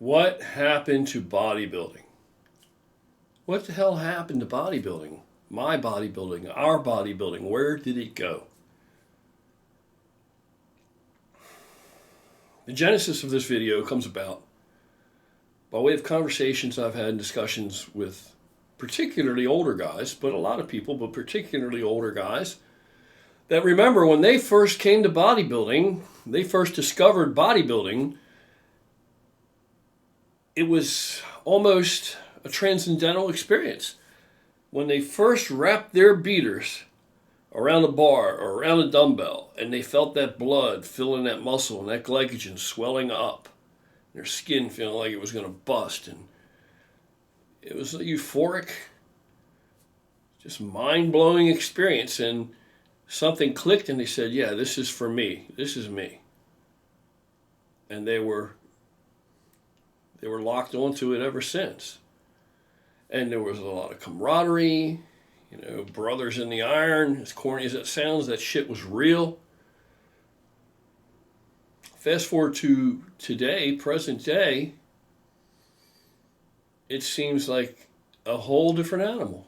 What happened to bodybuilding? What the hell happened to bodybuilding? My bodybuilding, our bodybuilding, where did it go? The genesis of this video comes about by way of conversations I've had and discussions with particularly older guys, but a lot of people, but particularly older guys, that remember when they first came to bodybuilding, they first discovered bodybuilding, it was almost a transcendental experience. When they first wrapped their beaters around a bar or around a dumbbell and they felt that blood filling that muscle and that glycogen swelling up, their skin feeling like it was going to bust, and it was a euphoric, just mind-blowing experience, and something clicked and they said, yeah, this is for me, this is me. And they were locked onto it ever since. And there was a lot of camaraderie, brothers in the iron. As corny as that sounds, that shit was real. Fast forward to today, present day, it seems like a whole different animal.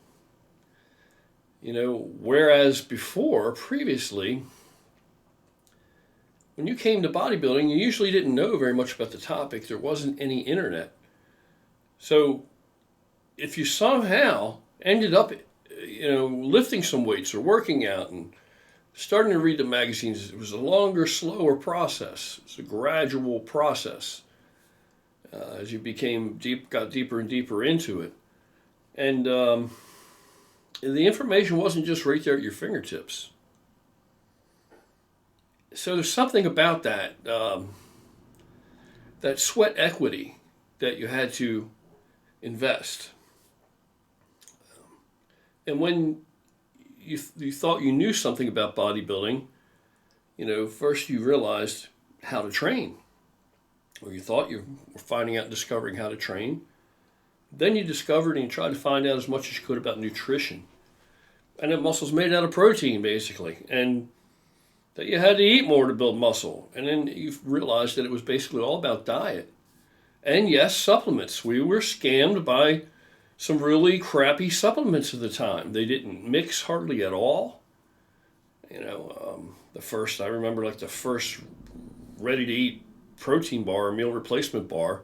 Whereas previously, when you came to bodybuilding, you usually didn't know very much about the topic. There wasn't any internet. So if you somehow ended up, lifting some weights or working out and starting to read the magazines, it was a longer, slower process. It's a gradual process as you got deeper and deeper into it. And the information wasn't just right there at your fingertips. So there's something about that, that sweat equity that you had to invest. And when you thought you knew something about bodybuilding, first you realized how to train. Or you thought you were finding out and discovering how to train. Then you discovered and you tried to find out as much as you could about nutrition. And that muscle's made out of protein, basically. And that you had to eat more to build muscle. And then you realized that it was basically all about diet. And yes, supplements. We were scammed by some really crappy supplements at the time. They didn't mix hardly at all. I remember the first ready-to-eat protein bar, meal replacement bar,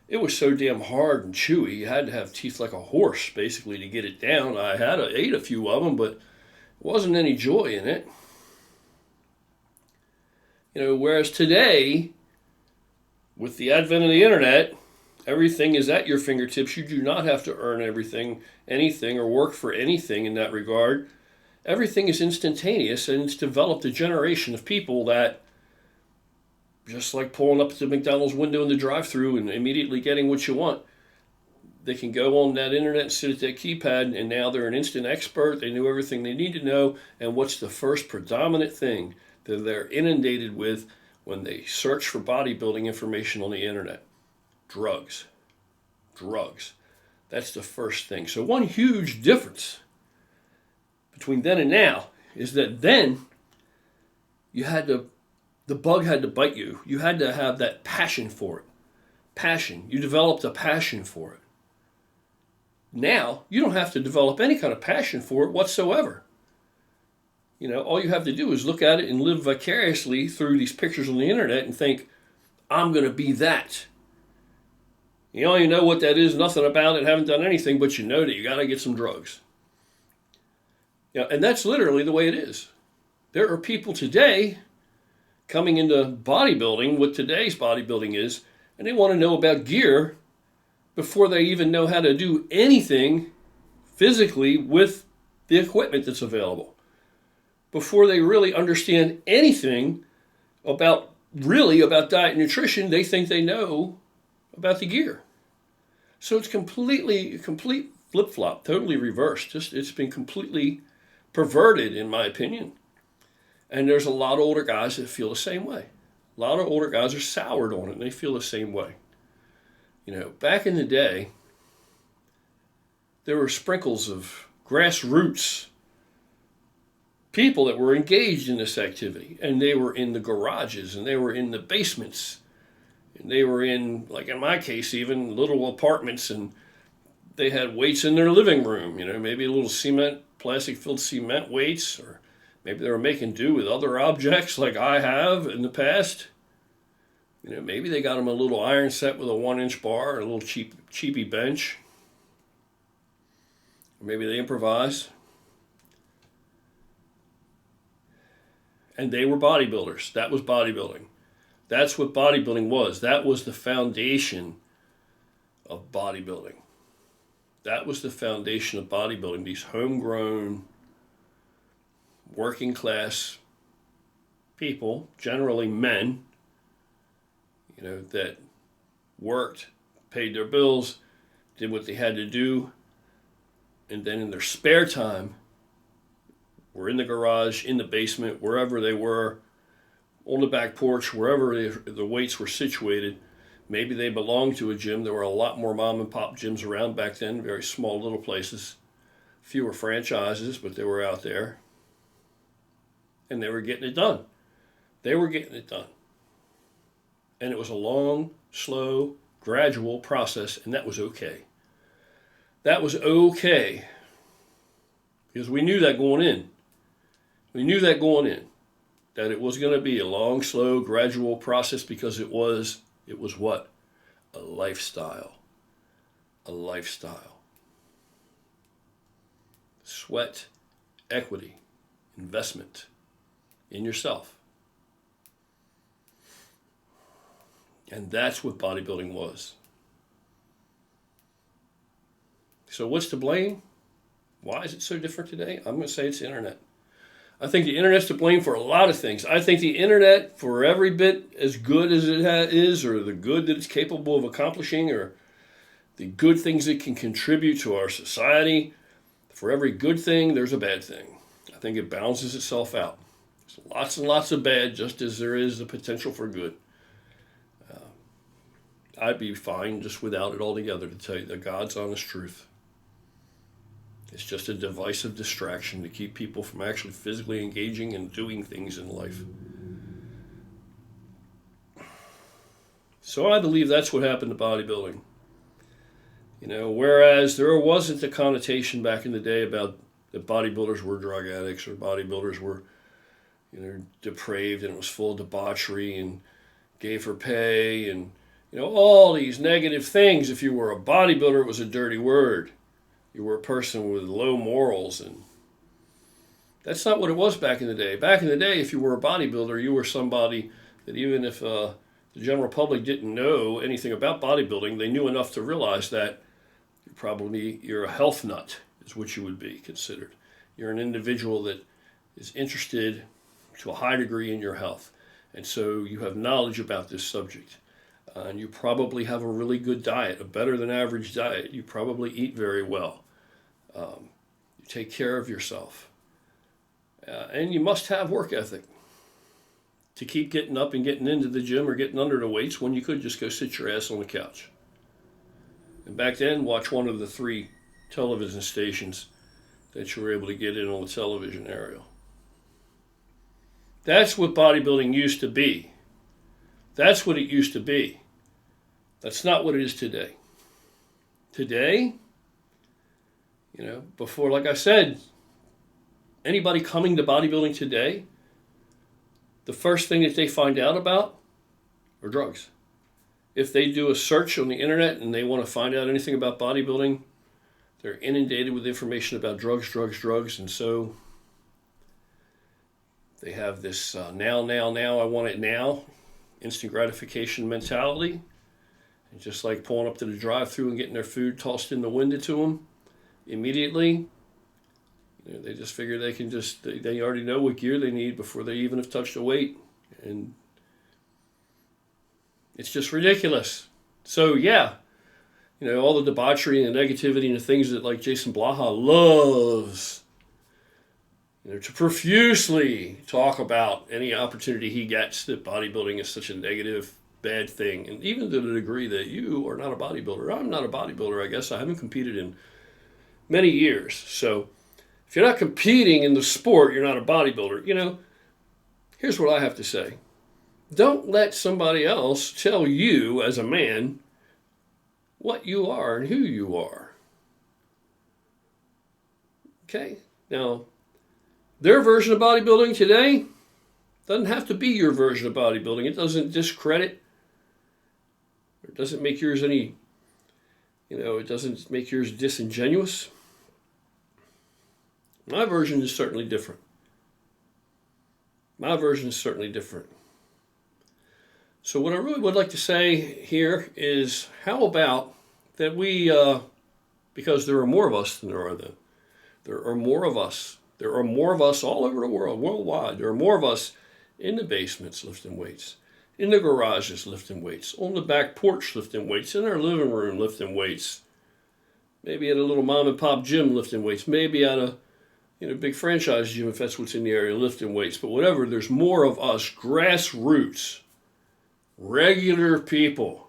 it was so damn hard and chewy. You had to have teeth like a horse, basically, to get it down. I ate a few of them, but there wasn't any joy in it. Whereas today, with the advent of the internet, everything is at your fingertips. You do not have to earn anything, or work for anything in that regard. Everything is instantaneous, and it's developed a generation of people that, just like pulling up at the McDonald's window in the drive-thru and immediately getting what you want, they can go on that internet and sit at that keypad, and now they're an instant expert. They know everything they need to know. And what's the first predominant thing that they're inundated with when they search for bodybuilding information on the internet? Drugs. That's the first thing. So one huge difference between then and now is that then the bug had to bite you. You had to have that passion for it. Passion. You developed a passion for it. Now, you don't have to develop any kind of passion for it whatsoever. All you have to do is look at it and live vicariously through these pictures on the internet and think, I'm going to be that. You don't even know what that is, nothing about it, haven't done anything, but you know that you got to get some drugs. And that's literally the way it is. There are people today coming into bodybuilding, what today's bodybuilding is, and they want to know about gear before they even know how to do anything physically with the equipment that's available. Before they really understand anything about diet and nutrition, they think they know about the gear. So it's a complete flip-flop, totally reversed. It's been completely perverted, in my opinion. And there's a lot of older guys that feel the same way. A lot of older guys are soured on it, and they feel the same way. Back in the day, there were sprinkles of grassroots people that were engaged in this activity, and they were in the garages, and they were in the basements, And they were in, like in my case, even little apartments, and they had weights in their living room, maybe a little plastic-filled cement weights, or maybe they were making do with other objects like I have in the past. Maybe they got them a little iron set with a 1-inch bar, a little cheapy bench. Or maybe they improvised. And they were bodybuilders. That was bodybuilding. That's what bodybuilding was. That was the foundation of bodybuilding. That was the foundation of bodybuilding. These homegrown, working class people, generally men, that worked, paid their bills, did what they had to do, and then in their spare time, were in the garage, in the basement, wherever they were, on the back porch, wherever the weights were situated. Maybe they belonged to a gym. There were a lot more mom and pop gyms around back then, very small little places. Fewer franchises, but they were out there. And they were getting it done. They were getting it done. And it was a long, slow, gradual process, and that was okay. That was okay. Because we knew that going in. We knew that going in. That it was going to be a long, slow, gradual process, because it was what? A lifestyle. A lifestyle. Sweat, equity, investment in yourself. And that's what bodybuilding was. So what's to blame? Why is it so different today? I'm going to say it's the internet. I think the internet's to blame for a lot of things. I think the internet, for every bit as good as it is, or the good that it's capable of accomplishing, or the good things it can contribute to our society, for every good thing, there's a bad thing. I think it balances itself out. There's lots and lots of bad, just as there is the potential for good. I'd be fine just without it altogether, to tell you the God's honest truth. It's just a divisive distraction to keep people from actually physically engaging and doing things in life. So I believe that's what happened to bodybuilding. Whereas there wasn't the connotation back in the day about that bodybuilders were drug addicts, or bodybuilders were, depraved, and it was full of debauchery and gay for pay, and all these negative things. If you were a bodybuilder, it was a dirty word. You were a person with low morals, and that's not what it was back in the day. Back in the day, if you were a bodybuilder, you were somebody that, even if the general public didn't know anything about bodybuilding, they knew enough to realize that you're a health nut, is what you would be considered. You're an individual that is interested to a high degree in your health, and so you have knowledge about this subject. And you probably have a really good diet, a better than average diet. You probably eat very well. You take care of yourself. And you must have work ethic to keep getting up and getting into the gym or getting under the weights when you could just go sit your ass on the couch. And back then, watch one of the 3 television stations that you were able to get in on the television aerial. That's what bodybuilding used to be. That's what it used to be. That's not what it is today. Today, before, like I said, anybody coming to bodybuilding today, the first thing that they find out about are drugs. If they do a search on the internet and they want to find out anything about bodybuilding, they're inundated with information about drugs, and so they have this now, I want it now, instant gratification mentality. And just like pulling up to the drive-thru and getting their food tossed in the window to them immediately, they just figure they can they already know what gear they need before they even have touched a weight. And it's just ridiculous. So yeah, all the debauchery and the negativity and the things that, like, Jason Blaha loves, to profusely talk about any opportunity he gets, that bodybuilding is such a negative, bad thing. And even to the degree that you are not a bodybuilder. I'm not a bodybuilder, I guess. I haven't competed in many years. So if you're not competing in the sport, you're not a bodybuilder. Here's what I have to say. Don't let somebody else tell you as a man what you are and who you are. Okay? Now, their version of bodybuilding today doesn't have to be your version of bodybuilding. It doesn't discredit, or it doesn't make yours any, it doesn't make yours disingenuous. My version is certainly different. My version is certainly different. So what I really would like to say here is, how about that we, because there are more of us than there are them. There are more of us. There are more of us all over the world, worldwide. There are more of us in the basements lifting weights, in the garages lifting weights, on the back porch lifting weights, in our living room lifting weights, maybe at a little mom and pop gym lifting weights, maybe at a big franchise gym if that's what's in the area lifting weights. But whatever, there's more of us grassroots, regular people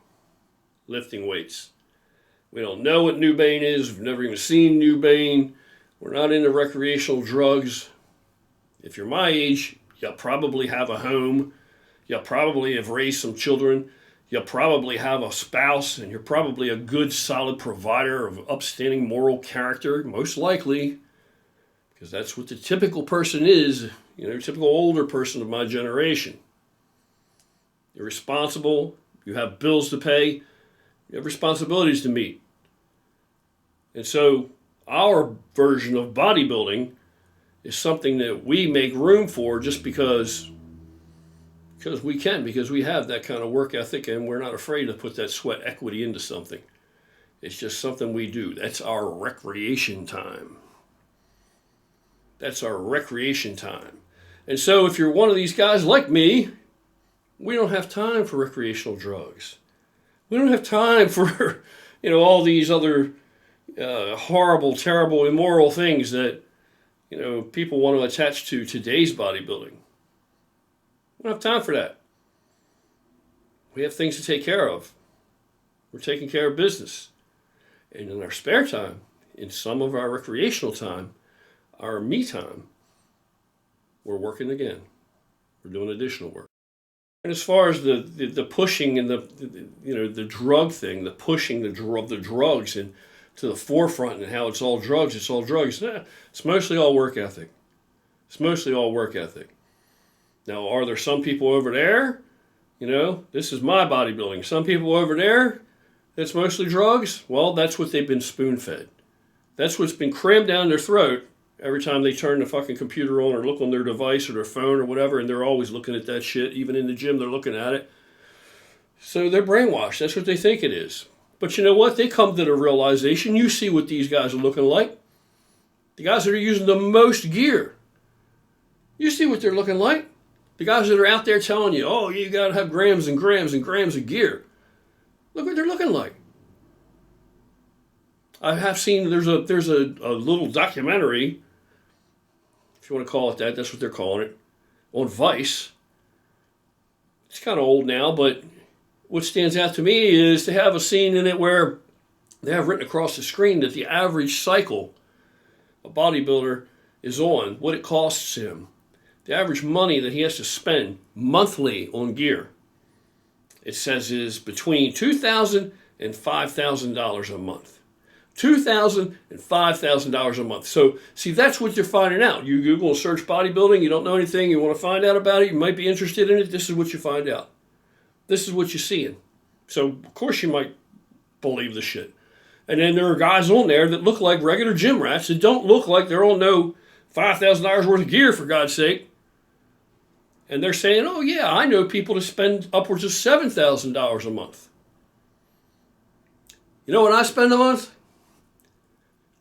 lifting weights. We don't know what New Bane is. We've never even seen New Bane. We're not into recreational drugs. If you're my age, you'll probably have a home. You'll probably have raised some children. You'll probably have a spouse, and you're probably a good, solid provider of upstanding moral character, most likely, because that's what the typical person is, typical older person of my generation. You're responsible. You have bills to pay. You have responsibilities to meet. And so our version of bodybuilding is something that we make room for just because we can, because we have that kind of work ethic, and we're not afraid to put that sweat equity into something. It's just something we do. That's our recreation time. That's our recreation time. And so if you're one of these guys like me, we don't have time for recreational drugs. We don't have time for, all these other horrible, terrible, immoral things that, people want to attach to today's bodybuilding. We don't have time for that. We have things to take care of. We're taking care of business. And in our spare time, in some of our recreational time, our me time, we're working again. We're doing additional work. And as far as the pushing and the drug thing, the pushing the drugs and to the forefront and how it's all drugs. It's mostly all work ethic. It's mostly all work ethic. Now, are there some people over there? This is my bodybuilding. Some people over there, it's mostly drugs. Well, that's what they've been spoon-fed. That's what's been crammed down their throat every time they turn the fucking computer on or look on their device or their phone or whatever, and they're always looking at that shit. Even in the gym, they're looking at it. So they're brainwashed. That's what they think it is. But you know what? They come to the realization. You see what these guys are looking like. The guys that are using the most gear. You see what they're looking like. The guys that are out there telling you, oh, you got to have grams and grams and grams of gear. Look what they're looking like. I have seen, there's a little documentary, if you want to call it that, that's what they're calling it, on Vice. It's kind of old now, but what stands out to me is they have a scene in it where they have written across the screen that the average cycle a bodybuilder is on, what it costs him, the average money that he has to spend monthly on gear, it says is between $2,000 and $5,000 a month. $2,000 and $5,000 a month. So, see, that's what you're finding out. You Google and search bodybuilding, you don't know anything, you want to find out about it, you might be interested in it, this is what you find out. This is what you're seeing. So, of course, you might believe the shit. And then there are guys on there that look like regular gym rats that don't look like they're on no $5,000 worth of gear, for God's sake. And they're saying, oh, yeah, I know people that spend upwards of $7,000 a month. You know what I spend a month?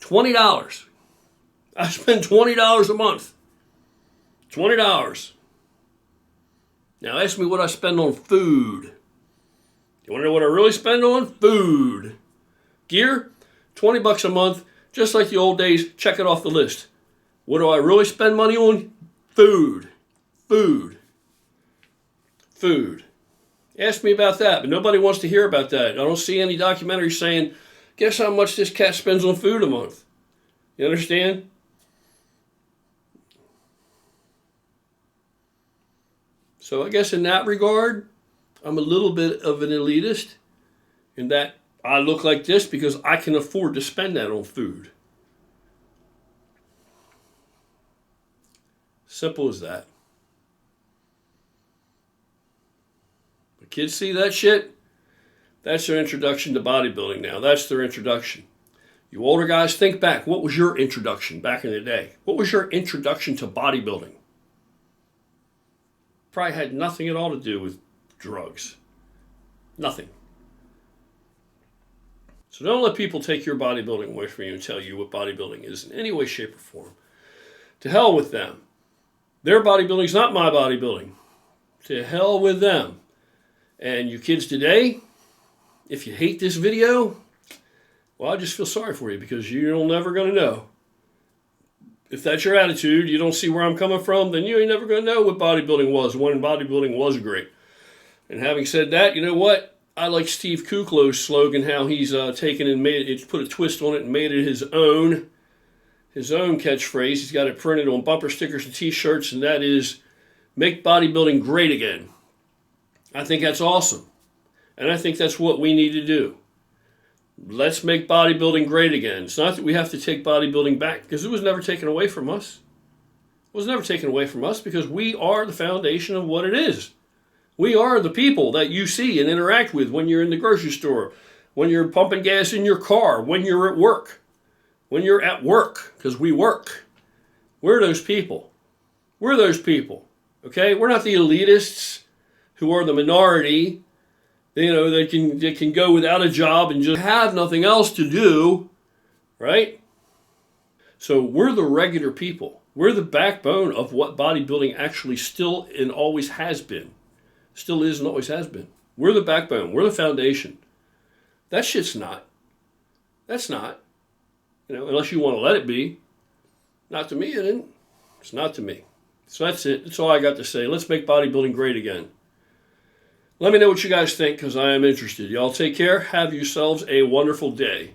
$20. I spend $20 a month. $20. Now ask me what I spend on food. You want to know what I really spend on? Food. Gear, $20 a month, just like the old days, check it off the list. What do I really spend money on? Food. Food. Food. Ask me about that, but nobody wants to hear about that. I don't see any documentaries saying, guess how much this cat spends on food a month. You understand? So I guess in that regard, I'm a little bit of an elitist in that I look like this because I can afford to spend that on food. Simple as that. The kids see that shit, that's their introduction to bodybuilding now. That's their introduction. You older guys, think back. What was your introduction back in the day? What was your introduction to bodybuilding? Probably had nothing at all to do with drugs. Nothing. So don't let people take your bodybuilding away from you and tell you what bodybuilding is in any way, shape, or form. To hell with them. Their bodybuilding is not my bodybuilding. To hell with them. And you kids today, if you hate this video, well, I just feel sorry for you because you're never going to know. If that's your attitude, you don't see where I'm coming from, then you ain't never going to know what bodybuilding was, when bodybuilding was great. And having said that, you know what? I like Steve Kuklow's slogan, how he's taken and made it, put a twist on it and made it his own catchphrase. He's got it printed on bumper stickers and t-shirts, and that is, make bodybuilding great again. I think that's awesome. And I think that's what we need to do. Let's make bodybuilding great again. It's not that we have to take bodybuilding back, because it was never taken away from us. It was never taken away from us because we are the foundation of what it is. We are the people that you see and interact with when you're in the grocery store, when you're pumping gas in your car, when you're at work. When you're at work, because we work. We're those people. We're those people. Okay? We're not the elitists who are the minority. You know, they can go without a job and just have nothing else to do, right? So we're the regular people. We're the backbone of what bodybuilding actually still and always has been. Still is and always has been. We're the backbone. We're the foundation. That shit's not. That's not. You know, unless you want to let it be. Not to me, it isn't. It's not to me. So that's it. That's all I got to say. Let's make bodybuilding great again. Let me know what you guys think because I am interested. Y'all take care. Have yourselves a wonderful day.